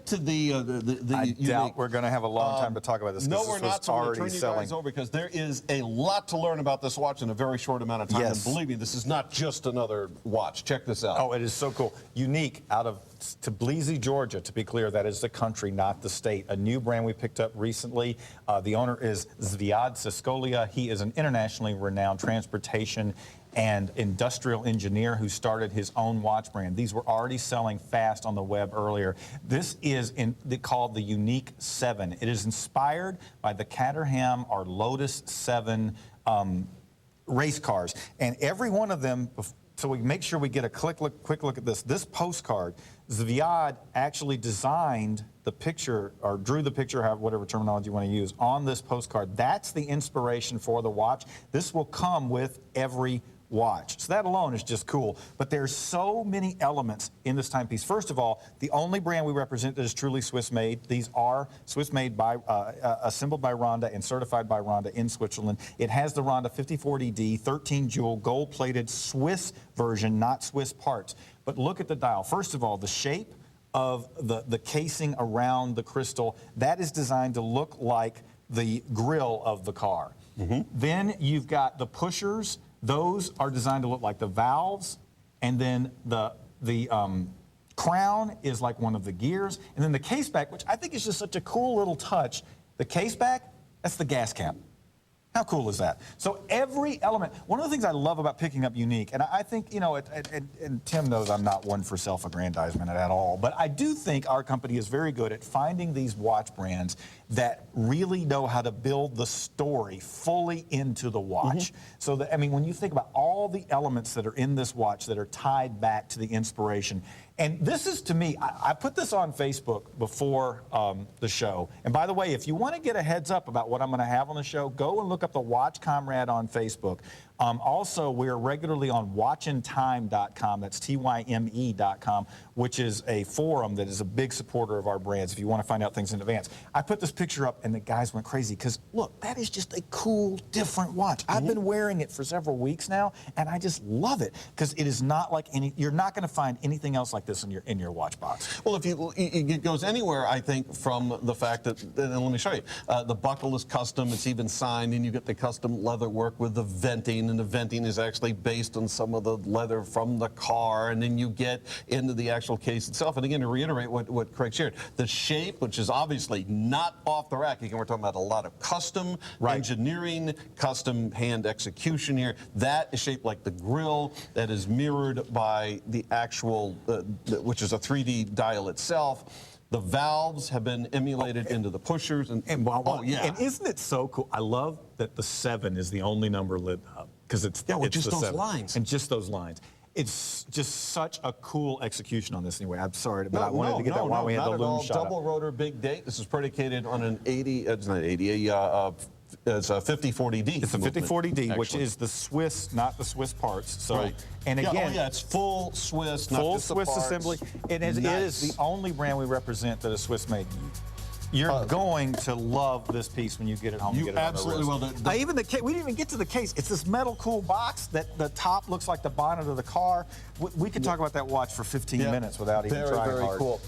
get to the I doubt we're going to have a long time to talk about this. No, this we're not. So I'm going to turn you selling. guys over because there is a lot to learn about this watch in a very short amount of time. Yes. And believe me, this is not just another watch. Check this out. Oh, it is so cool. UNIQ out of Tbilisi, Georgia. To be clear, that is the country, not the state. A new brand we picked up recently. The owner is Zviad Siskolia. He is an internationally renowned transportation and industrial engineer who started his own watch brand. These were already selling fast on the web earlier. This is called the UNIQ 7. It is inspired by the Caterham or Lotus 7 race cars. And every one of them, so we make sure we get a quick look at this. This postcard, Zviad actually designed the picture, or drew the picture, whatever terminology you want to use, on this postcard. That's the inspiration for the watch. This will come with every watch. So that alone is just cool. But there's so many elements in this timepiece. First of all, the only brand we represent that is truly Swiss-made. These are Swiss-made, by assembled by Ronda and certified by Ronda in Switzerland. It has the Ronda 54DD, 13-jewel, gold-plated Swiss version, not Swiss parts. But look at the dial. First of all, the shape of the casing around the crystal, that is designed to look like the grille of the car. Then you've got the pushers. Those are designed to look like the valves, and then the crown is like one of the gears, and then the case back, which I think is just such a cool little touch. The case back, that's the gas cap. How cool is that? So every element, one of the things I love about picking up UNIQ, and I think, you know, and Tim knows I'm not one for self-aggrandizement at all, but I do think our company is very good at finding these watch brands that really know how to build the story fully into the watch. So that, I mean, when you think about all the elements that are in this watch that are tied back to the inspiration, and this is, to me, I put this on Facebook before the show. And by the way, if you want to get a heads up about what I'm going to have on the show, go and look up the Watch Comrade on Facebook. Also, we're regularly on watchintime.com. That's TYME.com, which is a forum that is a big supporter of our brands if you want to find out things in advance. I put this picture up, and the guys went crazy because, look, that is just a cool, different watch. I've been wearing it for several weeks now, and I just love it because it is not like you're not going to find anything else like this in your watch box. Well, if it goes anywhere, I think, from the fact that, and let me show you, the buckle is custom, it's even signed, and you get the custom leather work with the venting, and the venting is actually based on some of the leather from the car, and then you get into the actual case itself. And again, to reiterate what Craig shared, the shape, which is obviously not off the rack, again, we're talking about a lot of custom engineering, custom hand execution here. That is shaped like the grill, that is mirrored by the actual, which is a 3D dial itself. The valves have been emulated into the pushers. And isn't it so cool? I love that the 7 is the only number lit up because it's just those 7. lines. And just those lines. It's just such a cool execution on this anyway. I'm sorry, but I wanted to get that while we had the loom shot. Double rotor big date. This is predicated on an 80, it's not 80, it's a 5040D. It's a 5040D, which is the Swiss, not the Swiss parts. So, and again, it's full Swiss, not full just the Swiss parts. assembly. It is the only brand we represent that is Swiss made. You're going to love this piece when you get it home. You absolutely will. Even the case, we didn't even get to the case. It's this metal cool box that the top looks like the bonnet of the car. We could talk about that watch for 15 minutes without even trying hard. Very cool.